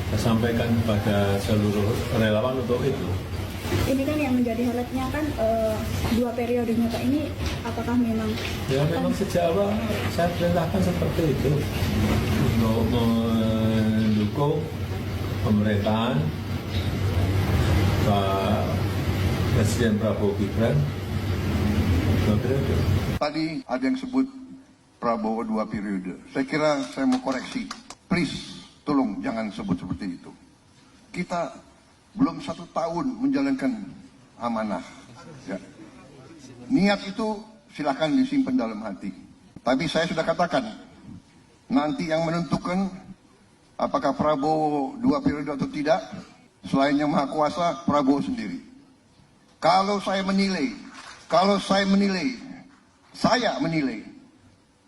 saya sampaikan kepada seluruh relawan untuk itu. Ini kan yang menjadi highlightnya kan 2 periodenya Pak, ini apakah memang? Ya memang sejak awal saya perintahkan seperti itu untuk mendukung pemerintahan Pak Presiden Prabowo Gibran 2 periode. Tadi ada yang sebut Prabowo 2 periode. Saya kira saya mau koreksi. Please, tolong jangan sebut seperti itu. Kita belum 1 tahun menjalankan amanah. Ya. Niat itu silakan disimpan dalam hati. Tapi saya sudah katakan, nanti yang menentukan apakah Prabowo 2 periode atau tidak, selain yang Maha Kuasa, Prabowo sendiri. Kalau saya menilai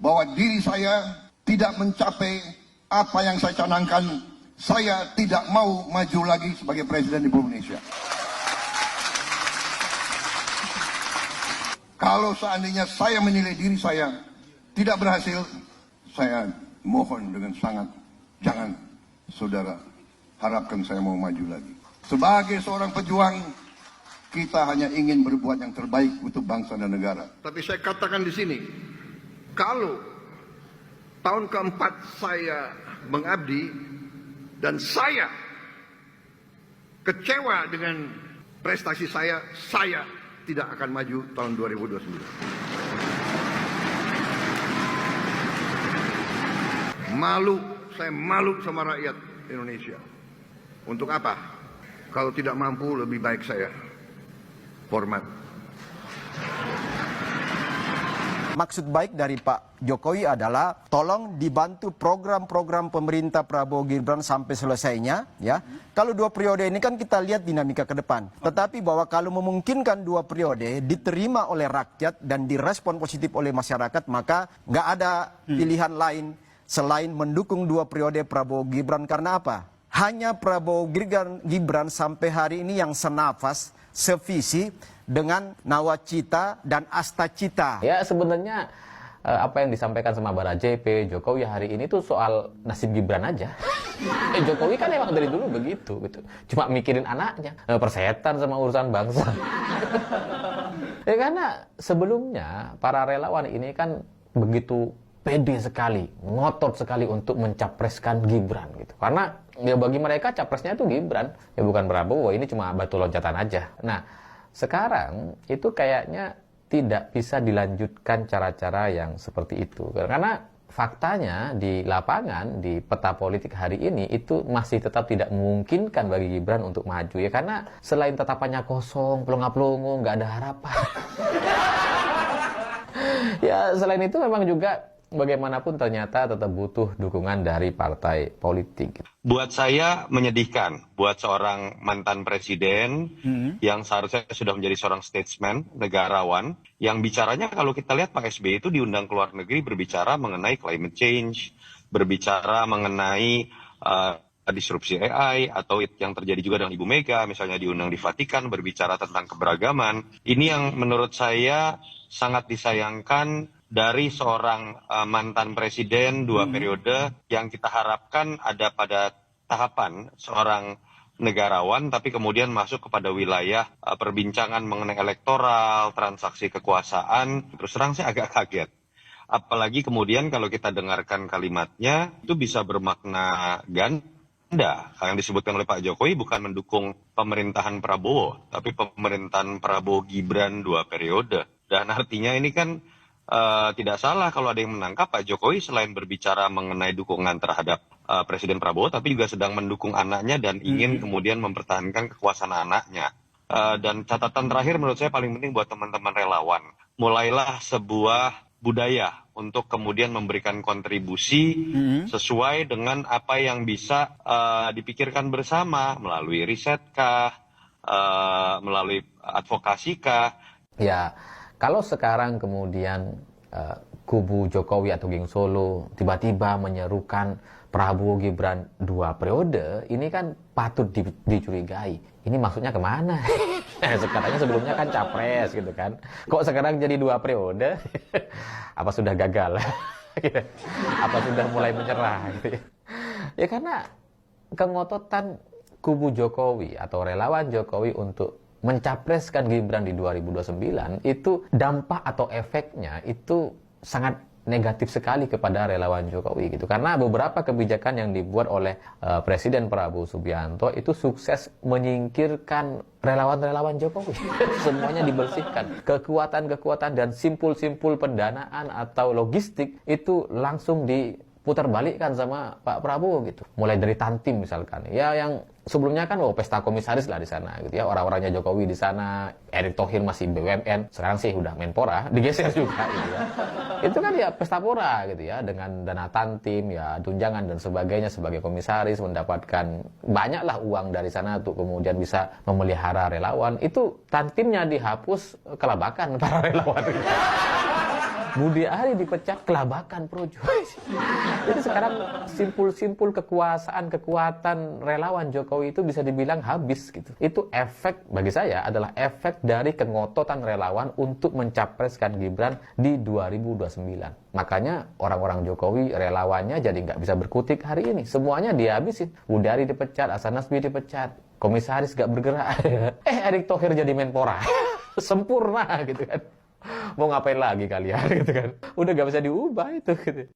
bahwa diri saya tidak mencapai apa yang saya canangkan, saya tidak mau maju lagi sebagai Presiden Republik Indonesia. Kalau seandainya saya menilai diri saya tidak berhasil, saya mohon dengan sangat, jangan saudara harapkan saya mau maju lagi. Sebagai seorang pejuang, kita hanya ingin berbuat yang terbaik untuk bangsa dan negara. Tapi saya katakan di sini, kalau tahun keempat saya mengabdi dan saya kecewa dengan prestasi saya tidak akan maju tahun 2029. Saya malu sama rakyat Indonesia. Untuk apa? Kalau tidak mampu, lebih baik saya format. Maksud baik dari Pak Jokowi adalah tolong dibantu program-program pemerintah Prabowo Gibran sampai selesainya, ya. Kalau 2 periode ini kan kita lihat dinamika ke depan. Tetapi bahwa kalau memungkinkan 2 periode diterima oleh rakyat dan direspon positif oleh masyarakat, maka nggak ada pilihan lain selain mendukung 2 periode Prabowo Gibran. Karena apa? Hanya Prabowo Gibran sampai hari ini yang senafas, sevisi dengan nawacita dan astacita. Ya sebenarnya apa yang disampaikan sama Bara JP, Jokowi hari ini tuh soal nasib Gibran aja. Jokowi kan emang dari dulu begitu gitu. Cuma mikirin anaknya, persetan sama urusan bangsa. Ya karena sebelumnya para relawan ini kan begitu pede sekali, ngotot sekali untuk mencapreskan Gibran gitu. Karena ya bagi mereka capresnya itu Gibran, ya bukan Prabowo, ini cuma batu loncatan aja. Nah, sekarang itu kayaknya tidak bisa dilanjutkan cara-cara yang seperti itu. Karena faktanya di lapangan, di peta politik hari ini itu masih tetap tidak memungkinkan bagi Gibran untuk maju. Ya karena selain tatapannya kosong, pelongo-pelongo, nggak ada harapan. Ya selain itu memang juga bagaimanapun ternyata tetap butuh dukungan dari partai politik. Buat saya menyedihkan, buat seorang mantan presiden yang seharusnya sudah menjadi seorang statesman, negarawan, yang bicaranya kalau kita lihat Pak SBY itu diundang ke luar negeri berbicara mengenai climate change, berbicara mengenai disrupsi AI, atau yang terjadi juga dengan Ibu Mega, misalnya diundang di Vatikan berbicara tentang keberagaman. Ini yang menurut saya sangat disayangkan dari seorang mantan presiden 2 periode yang kita harapkan ada pada tahapan seorang negarawan tapi kemudian masuk kepada wilayah perbincangan mengenai elektoral, transaksi kekuasaan. Terus terang saya agak kaget. Apalagi kemudian kalau kita dengarkan kalimatnya itu bisa bermakna ganda. Yang disebutkan oleh Pak Jokowi bukan mendukung pemerintahan Prabowo, tapi pemerintahan Prabowo Gibran 2 periode. Dan artinya ini kan tidak salah kalau ada yang menangkap Pak Jokowi selain berbicara mengenai dukungan terhadap Presiden Prabowo, tapi juga sedang mendukung anaknya dan ingin kemudian mempertahankan kekuasaan anaknya. Dan catatan terakhir menurut saya paling penting buat teman-teman relawan. Mulailah sebuah budaya untuk kemudian memberikan kontribusi sesuai dengan apa yang bisa dipikirkan bersama melalui risetkah, melalui advokasikah. Ya, kalau sekarang kemudian kubu Jokowi atau Geng Solo tiba-tiba menyerukan Prabowo Gibran 2 periode, ini kan patut dicurigai. Ini maksudnya kemana? Katanya sebelumnya kan capres gitu kan. Kok sekarang jadi 2 periode? Apa sudah gagal? Apa sudah mulai menyerah? Gitu. Ya karena kengototan kubu Jokowi atau relawan Jokowi untuk mencapreskan Gibran di 2029 itu dampak atau efeknya itu sangat negatif sekali kepada relawan Jokowi gitu. Karena beberapa kebijakan yang dibuat oleh Presiden Prabowo Subianto itu sukses menyingkirkan relawan-relawan Jokowi. Semuanya dibersihkan. Kekuatan-kekuatan dan simpul-simpul pendanaan atau logistik itu langsung diputar balikkan sama Pak Prabowo gitu. Mulai dari Tantim misalkan. Ya yang sebelumnya kan pesta komisaris lah di sana gitu ya. Orang-orangnya Jokowi di sana, Erick Thohir masih BUMN, sekarang sih udah Menpora, digeser juga gitu ya. Itu kan ya pesta pora gitu ya, dengan dana Tantim ya, tunjangan dan sebagainya sebagai komisaris, mendapatkan banyaklah uang dari sana untuk kemudian bisa memelihara relawan. Itu Tantimnya dihapus, kelabakan para relawan. Budi Ari dipecat, kelabakan Projo. Jadi sekarang simpul-simpul kekuatan relawan Jokowi itu bisa dibilang habis gitu. Itu efek, bagi saya adalah efek dari kengototan relawan untuk mencapreskan Gibran di 2029. Makanya orang-orang Jokowi relawannya jadi nggak bisa berkutik hari ini. Semuanya dihabisin. Budi Ari dipecat, Hasan Nasbi dipecat, komisaris nggak bergerak. Erick Thohir jadi Menpora. Sempurna gitu kan. Mau ngapain lagi kalian gitu kan. Udah gak bisa diubah itu gitu.